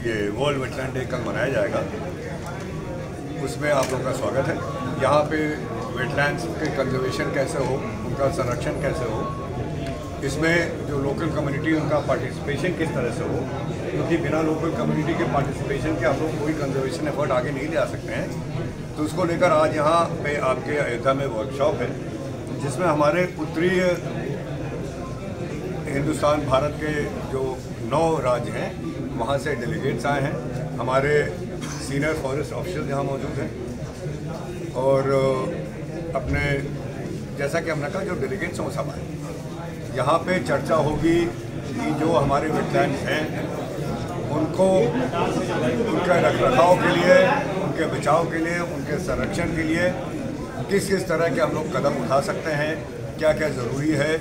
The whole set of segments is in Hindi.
ये वर्ल्ड वेटलैंड डे कल मनाया जाएगा, उसमें आप लोगों का स्वागत है। यहाँ पे वेटलैंड्स के कंजर्वेशन कैसे हो, उनका संरक्षण कैसे हो, इसमें जो लोकल कम्युनिटी उनका पार्टिसिपेशन किस तरह से हो, क्योंकि बिना लोकल कम्युनिटी के पार्टिसिपेशन के आप लोग कोई कंजर्वेशन एफर्ट आगे नहीं ले आ सकते हैं। तो उसको लेकर आज यहाँ पे आपके अयोध्या में वर्कशॉप है, जिसमें हमारे उत्तरी हिंदुस्तान भारत के जो 9 राज्य हैं वहाँ से डेलीगेट्स आए हैं। हमारे सीनियर फॉरेस्ट ऑफिसर्स यहाँ मौजूद हैं और अपने जैसा कि हमने कहा जो डेलीगेट्स हैं वो सब आए। यहाँ पे चर्चा होगी कि जो हमारे वेटलैंड्स हैं उनको उनके रखरखाव के लिए, उनके बचाव के लिए, उनके संरक्षण के लिए किस तरह के हम लोग कदम उठा सकते हैं, क्या क्या ज़रूरी है,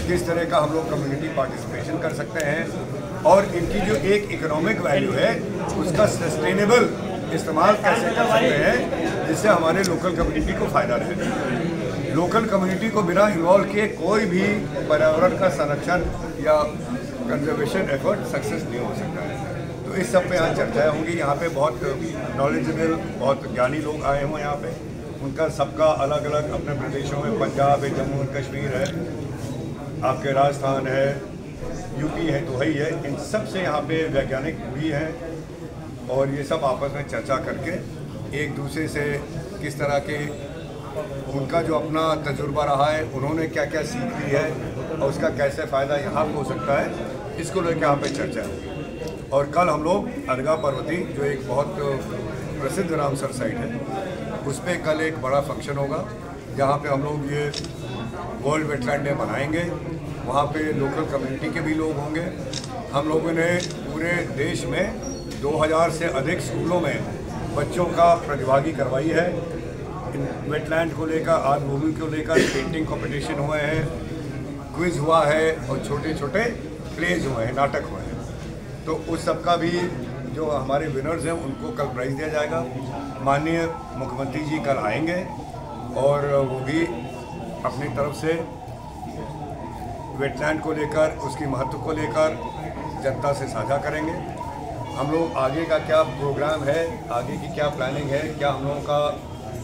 किस तरह का हम लोग कम्युनिटी पार्टिसिपेशन कर सकते हैं और इनकी जो एक इकोनॉमिक वैल्यू है उसका सस्टेनेबल इस्तेमाल कैसे कर सकते हैं जिससे हमारे लोकल कम्युनिटी को फ़ायदा रहे। लोकल कम्युनिटी को बिना इन्वॉल्व किए कोई भी पर्यावरण का संरक्षण या कंजर्वेशन एफर्ट सक्सेस नहीं हो सकता है। तो इस सब पे यहाँ चर्चाएँ होंगी। यहाँ पे बहुत नॉलेजेबल, बहुत ज्ञानी लोग आए हुए हैं यहाँ पे। उनका सबका अलग अलग अपने प्रदेशों में, पंजाब है, जम्मू और कश्मीर है, आपके राजस्थान है, यूपी है, दुबई है, इन सब से यहाँ पे वैज्ञानिक भी हैं और ये सब आपस में चर्चा करके एक दूसरे से किस तरह के उनका जो अपना तजुर्बा रहा है, उन्होंने क्या क्या सीख ली है और उसका कैसे फ़ायदा यहाँ हो सकता है, इसको लेकर यहाँ पे चर्चा होगी। और कल हम लोग अर्गा पर्वती जो एक बहुत प्रसिद्ध रामसर साइट है उस पर कल एक बड़ा फंक्शन होगा जहाँ पे हम लोग ये वर्ल्ड वेटलैंड डे मनाएंगे। वहाँ पे लोकल कम्युनिटी के भी लोग होंगे। हम लोगों ने पूरे देश में 2000 से अधिक स्कूलों में बच्चों का प्रतिभागी करवाई है। वेटलैंड को लेकर, आर्ट भूमि को लेकर पेंटिंग कंपटीशन हुए हैं, क्विज़ हुआ है और छोटे छोटे प्लेज हुए हैं, नाटक हुए हैं। तो उस सब का भी जो हमारे विनर्स हैं उनको कल प्राइज़ दिया जाएगा। माननीय मुख्यमंत्री जी कल आएंगे और वो भी अपनी तरफ से वेटलैंड को लेकर, उसकी महत्व को लेकर जनता से साझा करेंगे। हम लोग आगे का क्या प्रोग्राम है, आगे की क्या प्लानिंग है, क्या हम लोगों का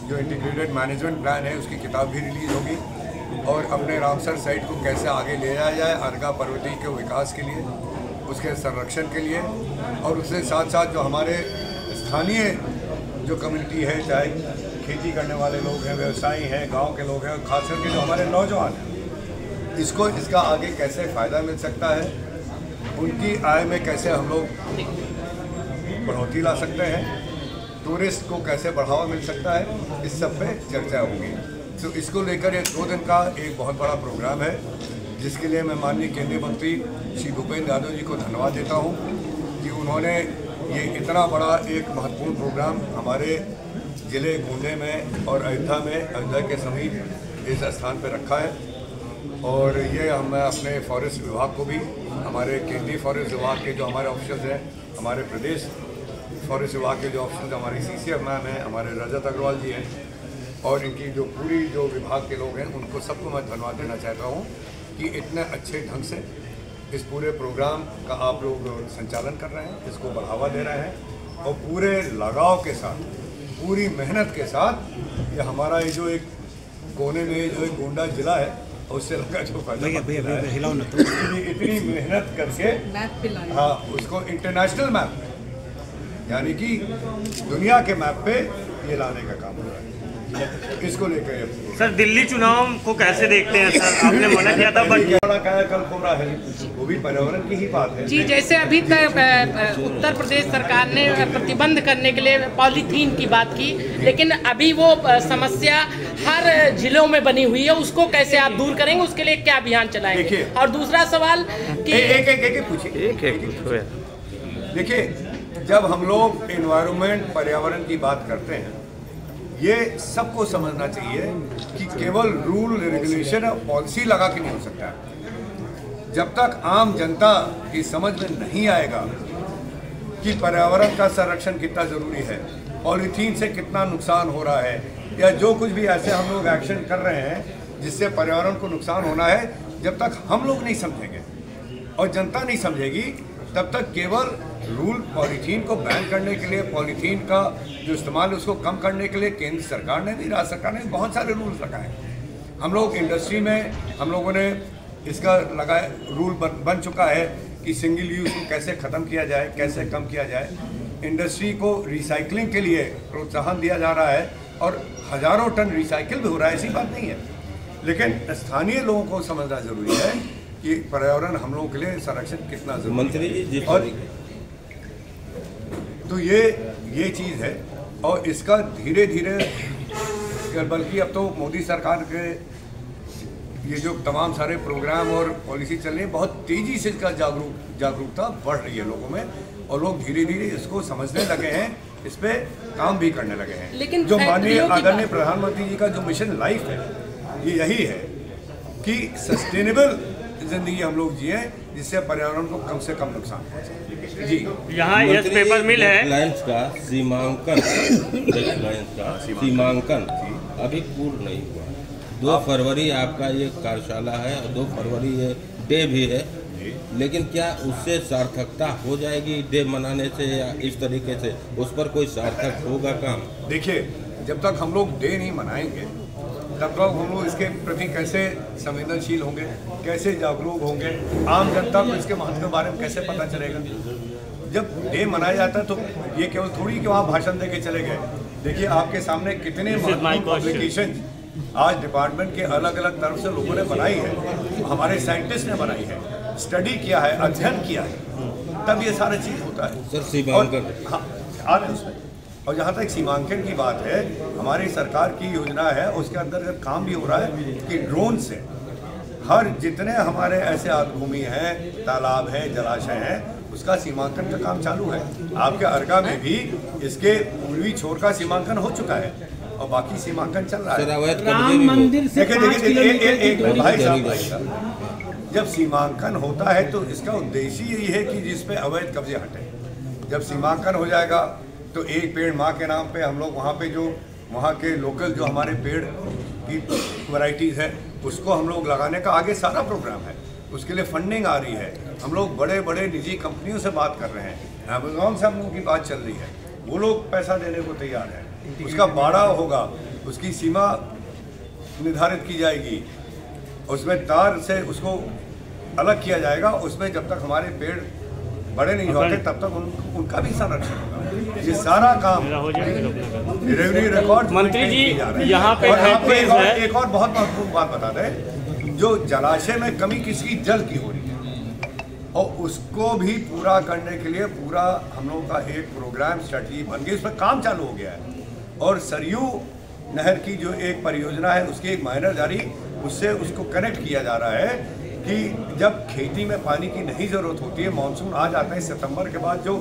जो इंटीग्रेटेड मैनेजमेंट प्लान है उसकी किताब भी रिलीज़ होगी और अपने रामसर साइट को कैसे आगे ले जाया जाए अर्गा पर्वती के विकास के लिए, उसके संरक्षण के लिए और उसके साथ साथ जो हमारे स्थानीय जो कम्युनिटी है, चाहे खेती करने वाले लोग हैं, व्यवसायी हैं, गांव के लोग हैं और खास करके जो हमारे नौजवान हैं, इसका आगे कैसे फ़ायदा मिल सकता है, उनकी आय में कैसे हम लोग बढ़ोतरी ला सकते हैं, टूरिस्ट को कैसे बढ़ावा मिल सकता है, इस सब पे चर्चा होगी। तो इसको लेकर ये 2 दिन का एक बहुत बड़ा प्रोग्राम है जिसके लिए मैं माननीय केंद्रीय मंत्री श्री भूपेंद्र यादव जी को धन्यवाद देता हूँ कि उन्होंने ये इतना बड़ा एक महत्वपूर्ण प्रोग्राम हमारे ज़िले गोंडे में और अयोध्या के समीप इस स्थान पर रखा है। और ये मैं अपने फॉरेस्ट विभाग को भी, हमारे केंद्रीय फॉरेस्ट विभाग के जो हमारे ऑफिसर्स हैं, हमारे प्रदेश फॉरेस्ट विभाग के जो ऑफिसर्स, हमारी CCF मैम हैं, हमारे रजत अग्रवाल जी हैं और इनकी जो पूरी जो विभाग के लोग हैं, उनको सबको मैं धन्यवाद देना चाहता हूँ कि इतने अच्छे ढंग से इस पूरे प्रोग्राम का आप लोग संचालन कर रहे हैं, इसको बढ़ावा दे रहे हैं और पूरे लगाव के साथ, पूरी मेहनत के साथ ये हमारा ये जो एक कोने में जो एक गोंडा जिला है उससे लगा जो फायदा इतनी मेहनत करके हाँ उसको इंटरनेशनल मैप यानी कि दुनिया के मैप पे ये लाने का काम हो रहा है। इसको लेकर सर दिल्ली चुनाव को कैसे देखते हैं सर? आपने मना किया था बट बड़ा काया कल खोरा है, वो भी पर्यावरण की ही बात है जी। जैसे अभी तक उत्तर प्रदेश सरकार ने प्रतिबंध करने के लिए पॉलीथीन की बात की, लेकिन अभी वो समस्या हर जिलों में बनी हुई है, उसको कैसे आप दूर करेंगे, उसके लिए क्या अभियान चलाएंगे? और दूसरा सवाल कि एक पूछिए। देखिए, जब हम लोग एनवायरनमेंट, पर्यावरण की बात करते हैं, ये सबको समझना चाहिए कि केवल रूल रेगुलेशन और पॉलिसी लगा के नहीं हो सकता। जब तक आम जनता की समझ में नहीं आएगा कि पर्यावरण का संरक्षण कितना ज़रूरी है, पॉलीथीन से कितना नुकसान हो रहा है, या जो कुछ भी ऐसे हम लोग एक्शन कर रहे हैं जिससे पर्यावरण को नुकसान होना है, जब तक हम लोग नहीं समझेंगे और जनता नहीं समझेगी, तब तक केवल रूल पॉलीथीन को बैन करने के लिए, पॉलीथीन का जो इस्तेमाल है उसको कम करने के लिए केंद्र सरकार ने भी, राज्य सरकार ने बहुत सारे रूल्स लगाए। हम लोग इंडस्ट्री में हम लोगों ने इसका लगाए रूल बन चुका है कि सिंगल यूज़ को कैसे ख़त्म किया जाए, कैसे कम किया जाए। इंडस्ट्री को रिसाइकलिंग के लिए प्रोत्साहन दिया जा रहा है और हज़ारों टन रिसाइकिल भी हो रहा है, ऐसी बात नहीं है। लेकिन स्थानीय लोगों को समझना ज़रूरी है कि पर्यावरण हम लोगों के लिए संरक्षण कितना ज़रूरी है। मंत्री जी और तो ये चीज़ है और इसका धीरे धीरे, बल्कि अब तो मोदी सरकार के ये जो तमाम सारे प्रोग्राम और पॉलिसी चल रही है, बहुत तेज़ी से इसका जागरूकता बढ़ रही है लोगों में और लोग धीरे धीरे इसको समझने लगे हैं, इस पे काम भी करने लगे हैं। लेकिन जो माननीय आदरणीय प्रधानमंत्री जी का जो मिशन लाइफ है, ये यही है कि सस्टेनेबल जिंदगी हम लोग जिए जिससे पर्यावरण को कम से कम नुकसान पहुंचे। जी, यहाँ यस पेपर मिल है, डेडलाइंस का सीमांकन अभी पूर्ण नहीं हुआ। 2 फरवरी आपका ये कार्यशाला है और 2 फरवरी ये डे भी है, लेकिन क्या उससे सार्थकता हो जाएगी डे मनाने से, या इस तरीके से उस पर कोई सार्थक होगा काम? देखिए, जब तक हम लोग डे नहीं मनाएंगे तब तक हम लोग इसके प्रति कैसे संवेदनशील होंगे, कैसे जागरूक होंगे, आम जनता को इसके महत्व के बारे में कैसे पता चलेगा। जब डे मनाया जाता है तो ये केवल थोड़ी कि वहाँ भाषण दे के चले गए। देखिए, आपके सामने कितने पब्लिकेशन आज डिपार्टमेंट के अलग अलग तरफ से लोगों ने बनाई है, हमारे साइंटिस्ट ने बनाई है, स्टडी किया है, अध्ययन किया है, तब ये सारा चीज़ होता है। सर, सीमांकन, हाँ, आ रहे हैं उसमें। और जहाँ तक सीमांकन की बात है, हमारी सरकार की योजना है, उसके अंतर्गत काम भी हो रहा है कि ड्रोन से हर जितने हमारे ऐसे आर्द्रभूमि हैं, तालाब हैं, जलाशय हैं, उसका सीमांकन का काम चालू है। आपके अर्गा में भी इसके पूर्वी छोर का सीमांकन हो चुका है और बाकी सीमांकन चल रहा है। राम मंदिर से 5 किलोमीटर भाई साहब, जब सीमांकन होता है तो इसका उद्देश्य यही है कि जिसपे अवैध कब्जे हटे। जब सीमांकन हो जाएगा तो एक पेड़ माँ के नाम पे हम लोग वहाँ पे जो वहाँ के लोकल जो हमारे पेड़ की वैरायटीज़ है उसको हम लोग लगाने का आगे सारा प्रोग्राम है। उसके लिए फंडिंग आ रही है, हम लोग बड़े बड़े निजी कंपनियों से बात कर रहे हैं, अमेज़ॉन से हम लोगों की बात चल रही है, वो लोग पैसा देने को तैयार हैं। उसका बाड़ा होगा, उसकी सीमा निर्धारित की जाएगी, उसमें तार से उसको अलग किया जाएगा। उसमें जब तक हमारे पेड़ बड़े नहीं होते तब तक उनका भी संरक्षण होगा। ये सारा काम रेवेन्यू रिकॉर्ड मंत्री जी यहाँ पे एक और बहुत महत्वपूर्ण बात बता दें, जो जलाशय में कमी किसकी, जल की हो रही है और उसको भी पूरा करने के लिए पूरा हम लोग का एक प्रोग्राम स्ट्रेटजी बन गई, उस पर काम चालू हो गया है। और सरयू नहर की जो एक परियोजना है उसकी एक माइनर जारी, उससे उसको कनेक्ट किया जा रहा है कि जब खेती में पानी की नहीं ज़रूरत होती है, मानसून आ जाता है सितंबर के बाद, जो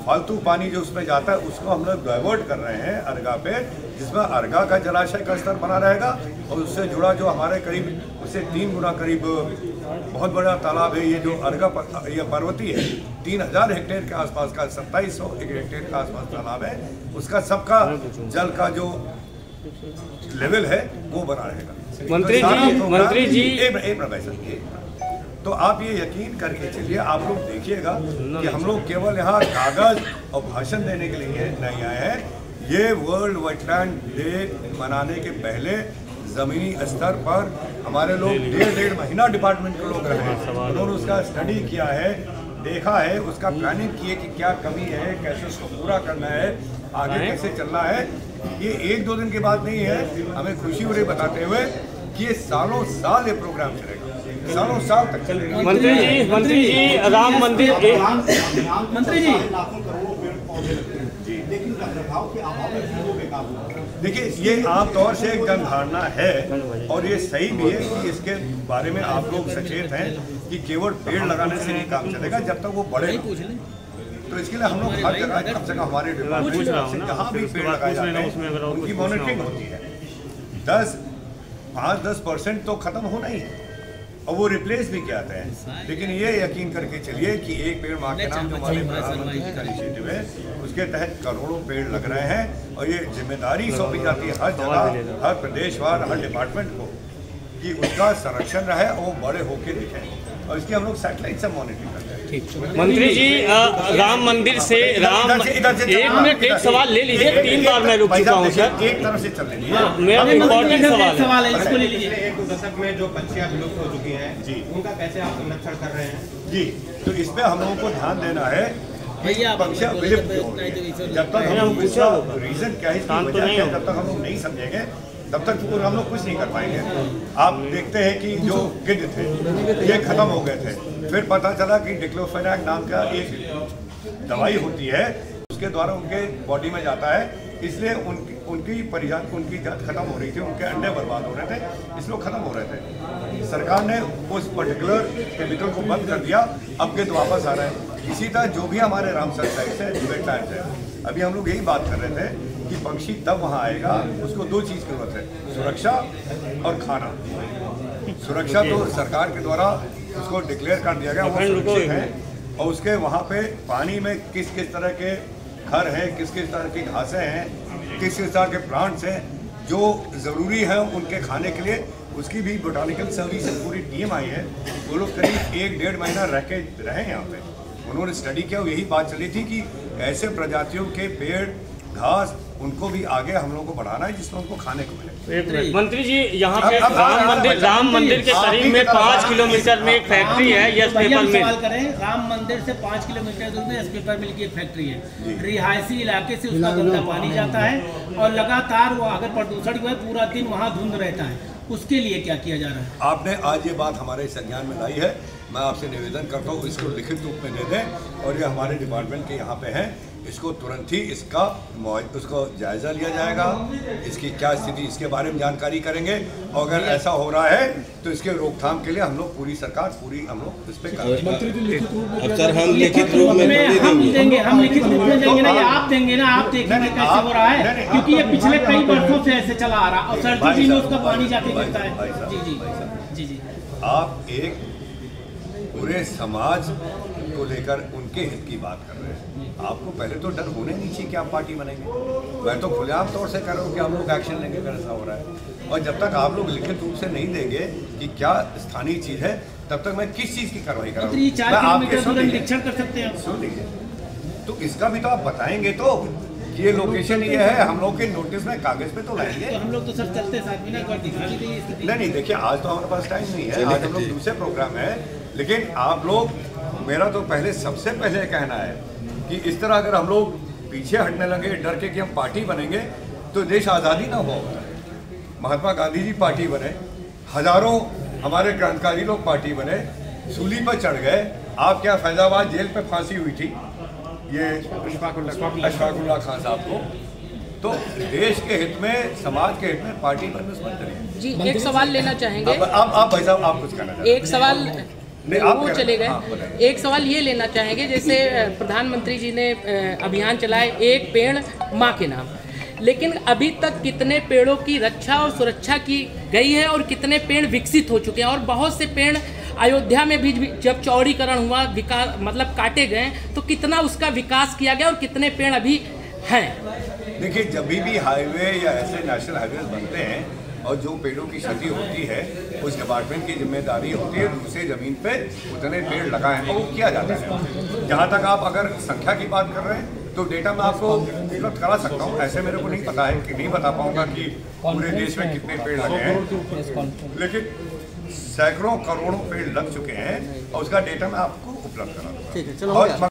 फालतू पानी जो उसमें जाता है उसको हम लोग डाइवर्ट कर रहे हैं अर्गा पे, जिसमें अर्गा का जलाशय का स्तर बना रहेगा और उससे जुड़ा जो हमारे करीब उससे 3 गुना करीब बहुत बड़ा तालाब है, ये जो अर्गा ये पर्वती है, 3000 हेक्टेयर के आसपास का 2700 हेक्टेयर के आसपास तालाब है, उसका सबका जल का जो लेवल है वो बना रहेगा। मंत्री जी तो आप ये यकीन करके चलिए, आप लोग देखिएगा कि हम लोग केवल यहाँ कागज और भाषण देने के लिए नहीं आए हैं। ये वर्ल्ड वेटलैंड डे मनाने के पहले ज़मीनी स्तर पर हमारे लोग 1.5 महीना डिपार्टमेंट के लोग रहे हैं, उन्होंने उसका स्टडी किया है, देखा है, उसका प्लानिंग किए कि क्या कमी है, कैसे उसको पूरा करना है, आगे कैसे चलना है। ये 1-2 दिन की बात नहीं है, हमें खुशी हो रही बताते हुए कि ये सालों साल ये प्रोग्राम चलेगा, सालों साल तक चलेगा। मंत्री जी राम मंदिर मंत्री जी देखिए, ये आमतौर से एक जनधारणा है और ये सही भी है कि इसके बारे में आप लोग सचेत हैं कि केवल पेड़ लगाने से नहीं काम चलेगा जब तक वो बड़े। तो इसके लिए हम लोग हर जगह कम से कम हमारे डिपार्टमेंट से जहाँ भी पेड़ लगाए जाते हैं उनकी मॉनिटरिंग होती है। 5-10% तो खत्म होना ही है और वो रिप्लेस भी किया जाते हैं। लेकिन ये यकीन करके चलिए कि एक पेड़ माँ के नाम जो हमारे प्रधानमंत्री जी का इनिशिएटिव है उसके तहत करोड़ों पेड़ लग रहे हैं और ये जिम्मेदारी सौंपी जाती है हर जगह, हर प्रदेशवार, हर डिपार्टमेंट को कि उसका संरक्षण रहे और वो बड़े होके दिखे। और इसकी हम लोग सैटेलाइट से मॉनिटरिंग करते हैं। मंत्री जी राम मंदिर से राम एक मिनट एक सवाल ले लीजिए, 3 बार मैं रुक चुका हूँ सर, एक तरफ से चल लीजिए। मेरा इम्पोर्टेंट सवाल है, इसको ले लीजिए। 1 दशक में जो पंछियां विलुप्त हो चुकी हैं जी, उनका कैसे आप संरक्षण कर रहे हैं? जी, तो इस पे हम लोगों को ध्यान देना है। पक्षियां विलुप्त हो रही हैं। जब तक हम लोग इसका रीजन क्या है, इसकी वजह क्या है, जब तक हम लोग नहीं समझेंगे तब तक हम लोग कुछ नहीं कर पाएंगे। आप देखते हैं कि जो गिद्ध थे ये खत्म हो गए थे, फिर पता चला कि डिक्लोफेनाक नाम का एक दवाई होती है, उसके द्वारा उनके बॉडी में जाता है, इसलिए उनकी जात खत्म हो रही थी, उनके अंडे बर्बाद हो रहे थे, इसलिए खत्म हो रहे थे। सरकार ने उस पर्टिकुलर केमिकल को बंद कर दिया, अब गिद्ध वापस आ रहे हैं। इसी तरह जो भी हमारे रामसर साइट्स है, वेटलैंड्स है, अभी हम लोग यही बात कर रहे थे कि पक्षी तब वहाँ आएगा, उसको 2 चीज़ की जरूरत है, सुरक्षा और खाना। सुरक्षा तो सरकार के द्वारा उसको डिक्लेयर कर दिया गया, वो सुरक्षित है, और उसके वहाँ पे पानी में किस किस तरह के घर हैं, किस किस तरह की घासें हैं, किस किस तरह के प्लांट्स हैं जो ज़रूरी है उनके खाने के लिए, उसकी भी बोटानिकल सर्विस से पूरी टीम आई है। वो लोग करीब 1-1.5 महीना रहे यहाँ पे, उन्होंने स्टडी किया। यही बात चली थी कि ऐसे प्रजातियों के पेड़ घास उनको भी आगे हम लोगों को बढ़ाना है जिसमें उनको खाने को मिले। मंत्री जी यहाँ पे राम मंदिर के करीब में 5 किलोमीटर में एक फैक्ट्री है, यस पेपर मिल। सवाल करें, राम मंदिर से 5 किलोमीटर दूर में यस पेपर मिल की एक फैक्ट्री है, रिहायशी इलाके से उसका गंदा पानी जाता है और लगातार वो अगर प्रदूषण हुआ पूरा दिन वहाँ धुंध रहता है, उसके लिए क्या किया जा रहा है? आपने आज ये बात हमारे संज्ञान में लाई है, मैं आपसे निवेदन करता हूँ इसको लिखित रूप में दे दें, और ये हमारे डिपार्टमेंट के यहाँ पे हैं, इसको तुरंत ही उसको जायजा लिया जाएगा, इसकी क्या स्थिति, इसके बारे में जानकारी करेंगे, और अगर ऐसा हो रहा है तो इसके रोकथाम के लिए हम लोग पूरी सरकार हम लोग इस पे अब सर हम लिखित रूप में देंगे, हम लिखित रूप में देंगे ना, आप देंगे ना, आप देखेंगे कैसे हो रहा है, क्योंकि ये पिछले कई वर्षों से ऐसे चला आ रहा है और सर्दी में उसका पानी जाके गिरता है। जी जी जी जी, आप एक पूरे समाज को लेकर उनके हित की बात कर रहे हैं। आपको पहले तो डर होने नहीं चाहिए कि आप पार्टी बनेंगे। मैं तो खुलेआम तौर से कह रहा हूँ कि हम लोग एक्शन लेंगे अगर ऐसा हो रहा है, और जब तक आप लोग लिखित रूप से नहीं देंगे कि क्या स्थानीय चीज़ है, तब तक मैं किस चीज़ की कार्रवाई कर रहा हूँ। 4 किलोमीटर निरीक्षण कर सकते हैं, सुन लीजिए, तो इसका भी तो आप बताएंगे तो ये लोकेशन ये है, हम लोग के नोटिस में कागज पे तो लाएंगे। तो हम लोग तो सर चलते साथ में ना एक बार दिखा भी देंगे। नहीं, देखिए आज तो हमारे पास टाइम नहीं है, आज हम लोग दूसरे प्रोग्राम है, लेकिन आप लोग, मेरा तो सबसे पहले कहना है कि इस तरह अगर हम लोग पीछे हटने लगे डर के कि हम पार्टी बनेंगे तो देश आज़ादी ना हो। महात्मा गांधी जी पार्टी बने, हजारों हमारे क्रांतिकारी लोग पार्टी बने, सूली पर चढ़ गए। आप क्या फैजाबाद जेल पे फांसी हुई थी ये अशफाकुल्लाह खान साहब को, तो देश के हित में, समाज के हित में पार्टी बनने मत करिए। जी, एक सवाल लेना चाहेंगे। आप भाई साहब आप कुछ कहना चाहते हैं? एक सवाल वो चले गए। हाँ, एक सवाल ये लेना चाहेंगे, जैसे प्रधानमंत्री जी ने अभियान चलाए एक पेड़ माँ के नाम, लेकिन अभी तक कितने पेड़ों की रक्षा और सुरक्षा की गई है और कितने पेड़ विकसित हो चुके हैं, और बहुत से पेड़ अयोध्या में भी जब चौड़ीकरण हुआ, विकास मतलब काटे गए, तो कितना उसका विकास किया गया और कितने पेड़ अभी हैं? देखिए, जब भी हाईवे या ऐसे नेशनल हाईवे बनते हैं और जो पेड़ों की क्षति होती है उस डिपार्टमेंट की जिम्मेदारी होती है दूसरे ज़मीन पे उतने पेड़ लगाएं, और वो किया जाता है। जहाँ तक आप अगर संख्या की बात कर रहे हैं तो डेटा मैं आपको उपलब्ध करा सकता हूँ, ऐसे मेरे को नहीं पता है कि नहीं बता पाऊँगा कि पूरे देश में कितने पेड़ लगे हैं, लेकिन सैकड़ों करोड़ों पेड़ लग चुके हैं और उसका डेटा मैं आपको उपलब्ध करा दूँगा।